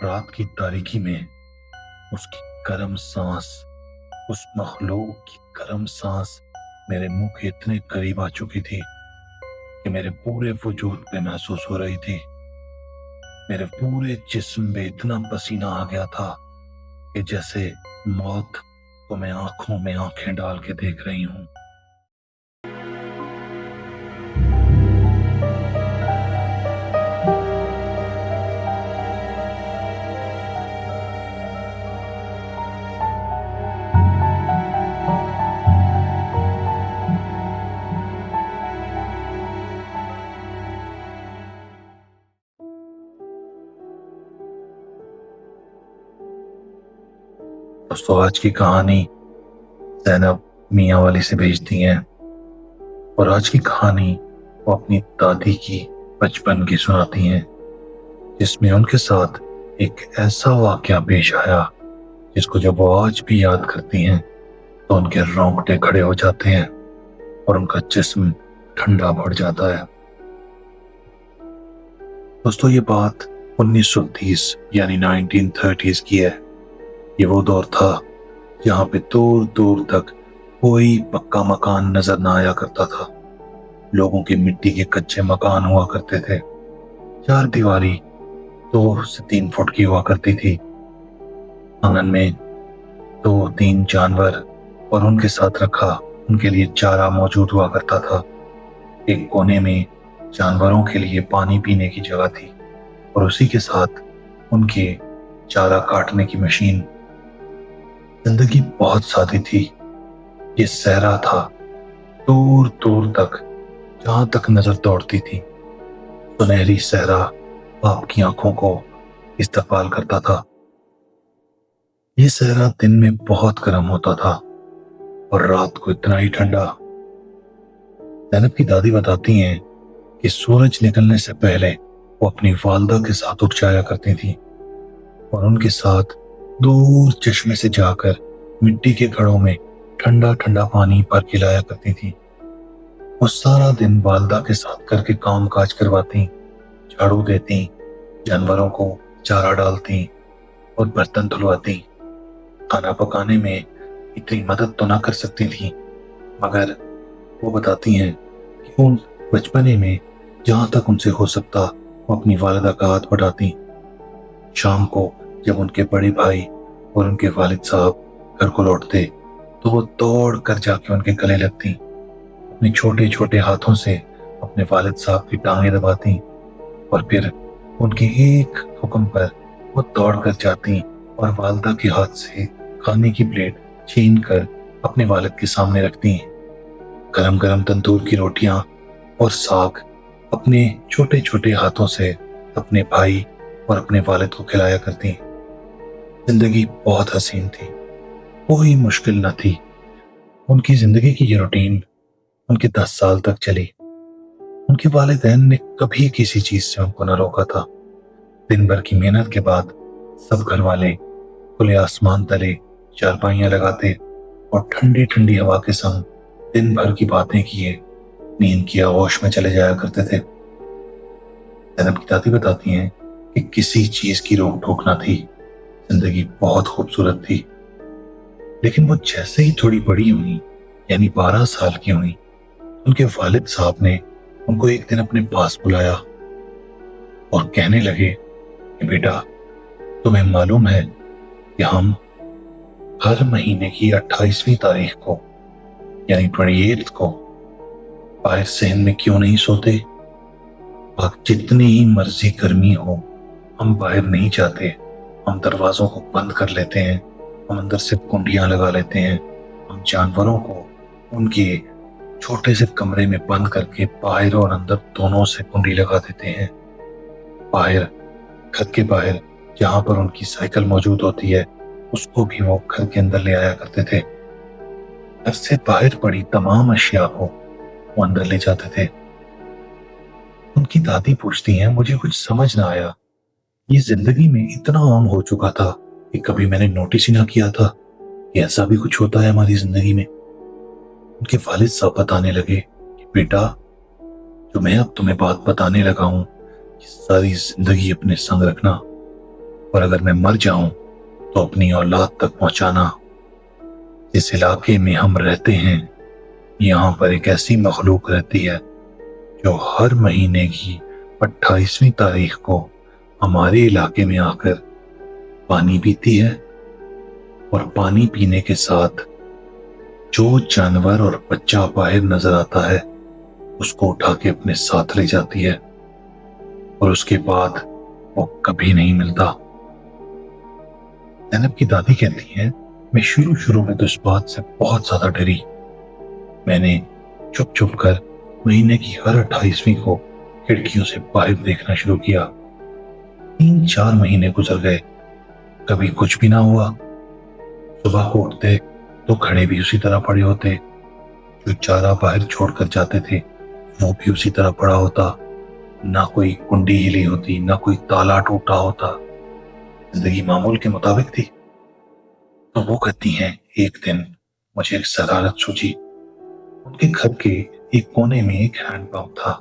رات کی تاریکی میں اس کی گرم سانس، اس مخلوق کی گرم سانس میرے منہ کے اتنے قریب آ چکی تھی کہ میرے پورے وجود پہ محسوس ہو رہی تھی۔ میرے پورے جسم میں اتنا پسینہ آ گیا تھا کہ جیسے موت کو میں آنکھوں میں آنکھیں ڈال کے دیکھ رہی ہوں۔ دوستو، آج کی کہانی زینب میاں والی سے بھیجتی ہیں، اور آج کی کہانی وہ اپنی دادی کی بچپن کی سناتی ہیں، جس میں ان کے ساتھ ایک ایسا واقعہ پیش آیا جس کو جب وہ آج بھی یاد کرتی ہیں تو ان کے رونگٹے کھڑے ہو جاتے ہیں اور ان کا جسم ٹھنڈا پڑ جاتا ہے۔ دوستو، یہ بات 1930 یعنی 1930s کی ہے۔ یہ وہ دور تھا جہاں پہ دور دور تک کوئی پکا مکان نظر نہ آیا کرتا تھا۔ لوگوں کے مٹی کے کچے مکان ہوا کرتے تھے، چار دیواری 2 سے 3 فٹ کی ہوا کرتی تھی۔ آنگن میں 2-3 جانور اور ان کے ساتھ رکھا ان کے لیے چارہ موجود ہوا کرتا تھا۔ ایک کونے میں جانوروں کے لیے پانی پینے کی جگہ تھی اور اسی کے ساتھ ان کے چارہ کاٹنے کی مشین۔ زندگی بہت سادی تھی۔ یہ صحرا تھا، دور دور تک جہاں تک نظر دوڑتی تھی سنہری صحرا آپ کی آنکھوں کو استقبال کرتا تھا۔ یہ صحرا دن میں بہت گرم ہوتا تھا اور رات کو اتنا ہی ٹھنڈا۔ زینب کی دادی بتاتی ہیں کہ سورج نکلنے سے پہلے وہ اپنی والدہ کے ساتھ اٹھ جایا کرتی تھی اور ان کے ساتھ دور چشمے سے جا کر مٹی کے گھڑوں میں ٹھنڈا ٹھنڈا پانی بھر کے لایا کرتی تھی۔ وہ سارا دن والدہ کے ساتھ کر کے کام کاج کرواتی، جھاڑو دیتی، جانوروں کو چارہ ڈالتی اور برتن دھلواتی۔ کھانا پکانے میں اتنی مدد تو نہ کر سکتی تھی، مگر وہ بتاتی ہیں کہ ان بچپنے میں جہاں تک ان سے ہو سکتا وہ اپنی والدہ کا ہاتھ بٹاتی۔ شام کو جب ان کے بڑے بھائی اور ان کے والد صاحب گھر کو لوٹتے تو وہ دوڑ کر جا کے ان کے گلے لگتی، اپنے چھوٹے چھوٹے ہاتھوں سے اپنے والد صاحب کی ٹانگیں دباتی اور پھر ان کے ایک حکم پر وہ دوڑ کر جاتی اور والدہ کے ہاتھ سے کھانے کی پلیٹ چھین کر اپنے والد کے سامنے رکھتی۔ گرم گرم تندور کی روٹیاں اور ساگ اپنے چھوٹے چھوٹے ہاتھوں سے اپنے بھائی اور اپنے والد کو کھلایا کرتی۔ زندگی بہت حسین تھی، کوئی مشکل نہ تھی۔ ان کی زندگی کی یہ روٹین ان کے 10 سال تک چلی۔ ان کے والدین نے کبھی کسی چیز سے ان کو نہ روکا تھا۔ دن بھر کی محنت کے بعد سب گھر والے کھلے آسمان تلے چارپائیاں لگاتے اور ٹھنڈی ٹھنڈی ہوا کے سنگ دن بھر کی باتیں کیے نیند کی آغوش میں چلے جایا کرتے تھے۔ زینب کی دادی بتاتی ہیں کہ کسی چیز کی روک ٹوک نہ تھی، زندگی بہت خوبصورت تھی۔ لیکن وہ جیسے ہی تھوڑی بڑی ہوئی، یعنی 12 سال کی ہوئی، ان کے والد صاحب نے ان کو ایک دن اپنے پاس بلایا اور کہنے لگے کہ بیٹا، تمہیں معلوم ہے کہ ہم ہر مہینے کی 28ویں تاریخ کو یعنی 28 کو باہر صحن میں کیوں نہیں سوتے؟ جتنی ہی مرضی گرمی ہو ہم باہر نہیں جاتے، ہم دروازوں کو بند کر لیتے ہیں، ہم اندر سے کنڈیاں لگا لیتے ہیں، ہم جانوروں کو ان کے چھوٹے سے کمرے میں بند کر کے باہر اور اندر دونوں سے کنڈی لگا دیتے ہیں۔ باہر، گھر کے باہر جہاں پر ان کی سائیکل موجود ہوتی ہے اس کو بھی وہ گھر کے اندر لے آیا کرتے تھے۔ گھر سے باہر پڑی تمام اشیاء کو وہ اندر لے جاتے تھے۔ ان کی دادی پوچھتی ہیں، مجھے کچھ سمجھ نہ آیا، یہ زندگی میں اتنا عام ہو چکا تھا کہ کبھی میں نے نوٹس ہی نہ کیا تھا کہ ایسا بھی کچھ ہوتا ہے ہماری زندگی میں۔ ان کے والد صاحب بتانے لگے کہ بیٹا، جو میں اب تمہیں بات بتانے لگا ہوں یہ ساری زندگی اپنے سنگ رکھنا، اور اگر میں مر جاؤں تو اپنی اولاد تک پہنچانا۔ جس علاقے میں ہم رہتے ہیں یہاں پر ایک ایسی مخلوق رہتی ہے جو ہر مہینے کی 28ویں تاریخ کو ہمارے علاقے میں آ کر پانی پیتی ہے، اور پانی پینے کے ساتھ جو جانور اور بچہ باہر نظر آتا ہے اس کو اٹھا کے اپنے ساتھ لے جاتی ہے، اور اس کے بعد وہ کبھی نہیں ملتا۔ زینب کی دادی کہتی ہیں میں شروع میں تو اس بات سے بہت زیادہ ڈری۔ میں نے چھپ چھپ کر مہینے کی ہر 28ویں کو کھڑکیوں سے باہر دیکھنا شروع کیا۔ 3-4 مہینے گزر گئے، کبھی کچھ بھی نہ ہوا۔ صبح کو اٹھتے تو گھڑے بھی اسی طرح پڑے ہوتے، جو چارہ باہر چھوڑ کر جاتے تھے وہ بھی اسی طرح پڑا ہوتا، نہ کوئی کنڈی ہلی ہوتی، نہ کوئی تالا ٹوٹا ہوتا، زندگی معمول کے مطابق تھی۔ تو وہ کہتی ہیں ایک دن مجھے ایک صدارت سوچی۔ ان کے گھر کے ایک کونے میں ایک ہینڈ پمپ تھا۔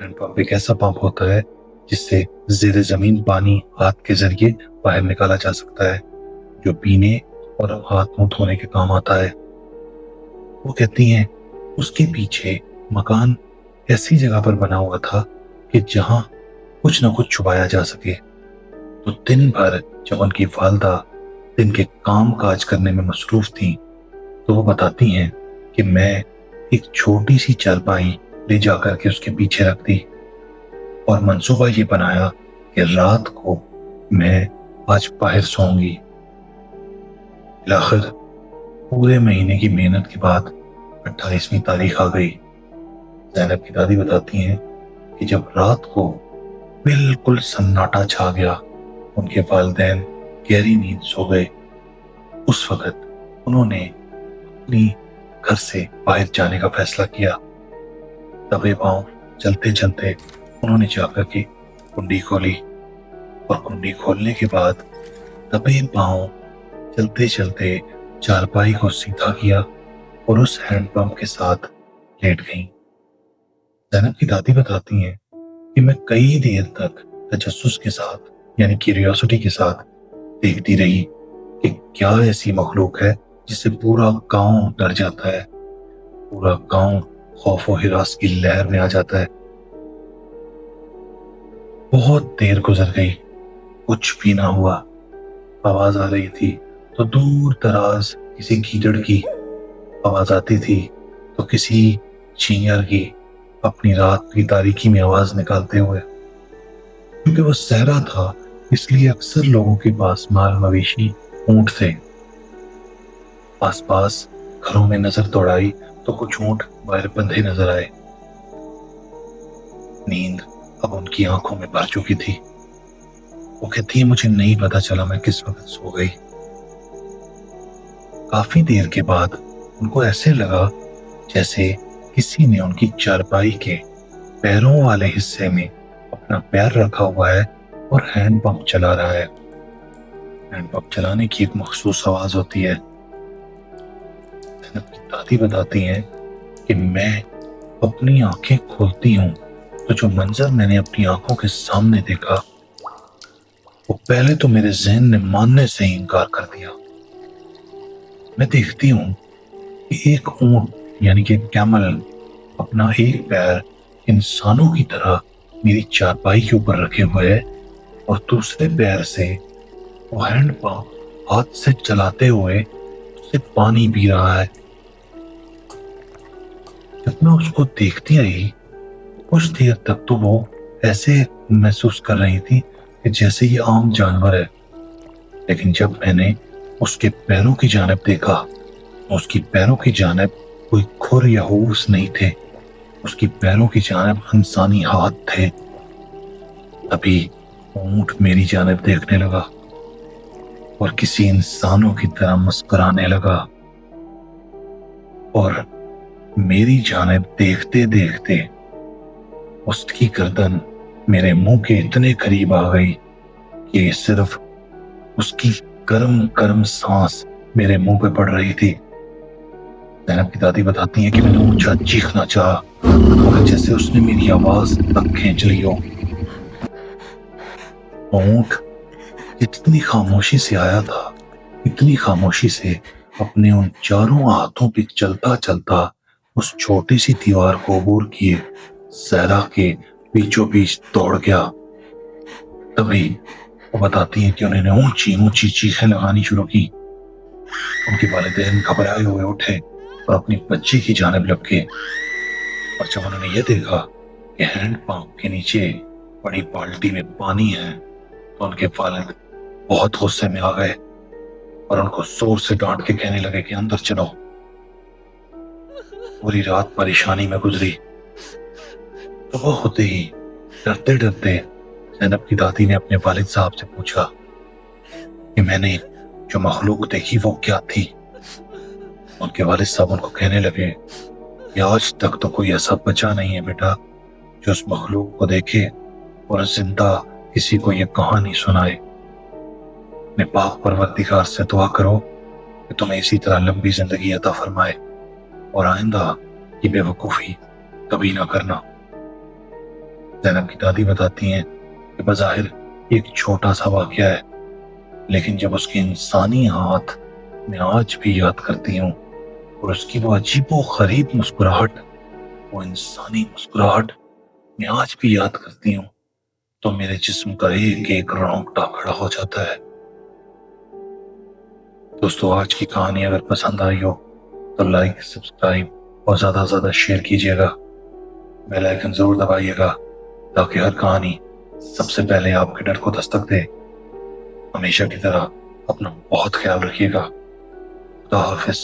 ہینڈ پمپ ایک ایسا پمپ ہوتا ہے جس سے زیر زمین پانی ہاتھ کے ذریعے باہر نکالا جا سکتا ہے، جو پینے اور ہاتھ منہ دھونے کے کام آتا ہے۔ وہ کہتی ہیں اس کے پیچھے مکان ایسی جگہ پر بنا ہوا تھا کہ جہاں کچھ نہ کچھ چھپایا جا سکے۔ تو دن بھر جب ان کی والدہ دن کے کام کاج کرنے میں مصروف تھیں تو وہ بتاتی ہیں کہ میں ایک چھوٹی سی چارپائی لے جا کر کے اس کے پیچھے رکھ دی، اور منصوبہ یہ بنایا کہ رات کو میں آج باہر سوؤں گی۔ بالآخر پورے مہینے کی محنت کے بعد 28ویں تاریخ آ گئی۔ زینب کی دادی بتاتی ہیں کہ جب رات کو بالکل سناٹا چھا گیا، ان کے والدین گہری نیند سو گئے، اس وقت انہوں نے اپنی گھر سے باہر جانے کا فیصلہ کیا۔ دبے پاؤں چلتے چلتے انہوں نے جا کر کے کنڈی کھولی، اور کنڈی کھولنے کے بعد دبے پاؤں چلتے چلتے چارپائی کو سیدھا کیا اور اس ہینڈ پمپ کے ساتھ لیٹ گئیں۔ زینب کی دادی بتاتی ہیں کہ میں کئی دیر تک تجسس کے ساتھ یعنی کیوریوسٹی کے ساتھ دیکھتی رہی کہ کیا ایسی مخلوق ہے جس سے پورا گاؤں ڈر جاتا ہے، پورا گاؤں خوف و ہراس کی لہر میں آ جاتا ہے۔ بہت دیر گزر گئی، کچھ بھی نہ ہوا۔ آواز آ رہی تھی تو دور دراز کسی گیدڑ کی آواز آتی تھی تو کسی چینگر کی اپنی رات کی تاریکی میں آواز نکالتے ہوئے۔ کیونکہ وہ صحرا تھا اس لیے اکثر لوگوں کے پاس مال مویشی اونٹ تھے۔ آس پاس گھروں میں نظر دوڑائی تو کچھ اونٹ باہر بندھے نظر آئے۔ نیند اب ان کی آنکھوں میں بھر چکی تھی۔ وہ کہتی ہے مجھے نہیں پتا چلا میں کس وقت سو گئی۔ کافی دیر کے بعد ان کو ایسے لگا جیسے کسی نے ان کی چارپائی کے پیروں والے حصے میں اپنا پیر رکھا ہوا ہے اور ہینڈ پمپ چلا رہا ہے۔ ہینڈ پمپ چلانے کی ایک مخصوص آواز ہوتی ہے۔ زینب کی دادی بتاتی ہیں کہ میں اپنی آنکھیں کھولتی ہوں تو جو منظر میں نے اپنی آنکھوں کے سامنے دیکھا وہ پہلے تو میرے ذہن نے ماننے سے ہی انکار کر دیا۔ میں دیکھتی ہوں کہ ایک اونٹ یعنی کہ کیمل اپنا ایک پیر انسانوں کی طرح میری چارپائی کے اوپر رکھے ہوئے ہے، اور دوسرے پیر سے وہ ہینڈ پمپ ہاتھ سے چلاتے ہوئے اسے پانی پی رہا ہے۔ جب میں اس کو دیکھتی آئی کچھ دیر تک تو وہ ایسے محسوس کر رہی تھی کہ جیسے یہ عام جانور ہے، لیکن جب میں نے اس کے پیروں کی جانب دیکھا اس کی پیروں کی جانب کوئی کھر یا ہوس نہیں تھے، اس کی پیروں کی جانب انسانی ہاتھ تھے۔ ابھی اونٹ میری جانب دیکھنے لگا اور کسی انسانوں کی طرح مسکرانے لگا، اور میری جانب دیکھتے دیکھتے اس کی گردن میرے منہ کے اتنے قریب آ گئی کہ صرف اس کی گرم گرم سانس میرے منہ پہ پڑ رہی تھی۔ زینب کی دادی بتاتی ہیں کہ میں نے اونچا چیخنا چاہا مگر جیسے اس نے میری آواز تک کھینچ لی ہو۔ اونٹ اتنی خاموشی سے آیا تھا، اتنی خاموشی سے اپنے ان چاروں ہاتھوں پہ چلتا چلتا اس چھوٹی سی دیوار کو عبور کیے صحرا کے بیچوں بیچ دوڑ گیا۔ تبھی وہ بتاتی ہیں کہ انہوں نے اونچی اونچی چیخیں لگانی شروع کی۔ ان کے والدین گھبرائے ہوئے اٹھے اور اپنی بچی کی جانب لپکے، اور جب انہوں نے یہ دیکھا کہ ہینڈ پمپ کے نیچے بڑی بالٹی میں پانی ہے تو ان کے والد بہت غصے میں آ گئے اور ان کو زور سے ڈانٹ کے کہنے لگے کہ اندر چلو۔ پوری رات پریشانی میں گزری۔ صبح ہوتے ہی ڈرتے ڈرتے زینب کی دادی نے اپنے والد صاحب سے پوچھا کہ میں نے جو مخلوق دیکھی وہ کیا تھی؟ ان کے والد صاحب ان کو کہنے لگے کہ آج تک تو کوئی ایسا بچا نہیں ہے بیٹا جو اس مخلوق کو دیکھے اور زندہ کسی کو یہ کہانی سنائے۔ اپنے پاک پروردگار سے دعا کرو کہ تمہیں اسی طرح لمبی زندگی عطا فرمائے اور آئندہ یہ بے وقوفی کبھی نہ کرنا۔ زینب کی دادی بتاتی ہیں کہ بظاہر ایک چھوٹا سا واقعہ ہے، لیکن جب اس کے انسانی ہاتھ میں آج بھی یاد کرتی ہوں اور اس کی وہ عجیب و غریب مسکراہٹ، وہ انسانی مسکراہٹ میں آج بھی یاد کرتی ہوں تو میرے جسم کا ایک ایک رونگٹا کھڑا ہو جاتا ہے۔ دوستو، آج کی کہانی اگر پسند آئی ہو تو لائک، سبسکرائب اور زیادہ سے زیادہ شیئر کیجیے گا۔ بیل آئیکن ضرور دبائیے گا تاکہ ہر کہانی سب سے پہلے آپ کے ڈر کو دستک دے۔ ہمیشہ کی طرح اپنا بہت خیال رکھیے گا۔ خدا حافظ۔